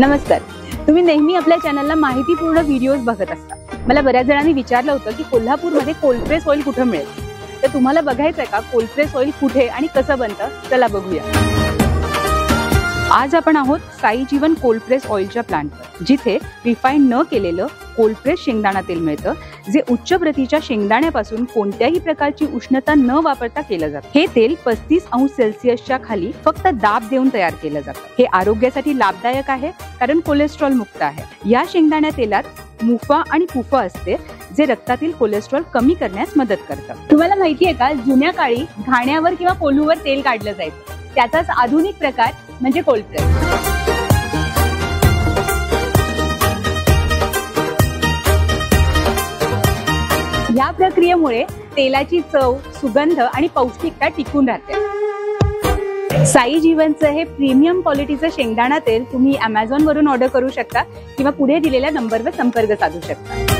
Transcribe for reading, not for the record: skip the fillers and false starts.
नमस्कार. तुम्ही नेहमी आपल्या चॅनलला माहितीपूर्ण व्हिडिओज बघत असता. मला बऱ्याच जणांनी विचारलं होतं की कोल्हापूरमध्ये कोल्ड प्रेस ऑइल कुठे मिळेल. तर तुम्हाला बघायचंय का कोल्ड प्रेस ऑइल कुठे आणि कसं बनतं? चला बघूया. आज आपण आहोत साई जीवन कोल्ड प्रेस ऑइलच्या प्लांटवर, जिथे रिफाईन न केलेलं कोल्ड प्रेस शेंगदाणा तेल मिळतं, जे उच्च प्रतीच्या शेंगदाण्यापासून कोणत्याही प्रकारची उष्णता न वापरता केलं जातं. हे तेल 35 अंश सेल्सिअसच्या खाली फक्त दाब देऊन तयार केलं जातं. हे आरोग्यासाठी लाभदायक आहे कारण कोलेस्ट्रॉल मुक्त आहे. या शेंगदाणा तेलात मुफा आणि कुफा असते, जे रक्तातील कोलेस्ट्रॉल कमी करण्यास मदत करतं. तुम्हाला माहिती आहे का, जुन्या काळी घाण्यावर किंवा कोलूवर तेल काढलं जायचं. त्याचाच आधुनिक प्रकार म्हणजे कोल्ड प्रेस. या प्रक्रियेमुळे तेलाची चव, सुगंध आणि पौष्टिकता टिकून राहते. साई जीवनचं हे प्रीमियम क्वालिटीचं शेंगदाणा तेल तुम्ही Amazon वरून ऑर्डर करू शकता किंवा पुढे दिलेल्या नंबरवर संपर्क साधू शकता.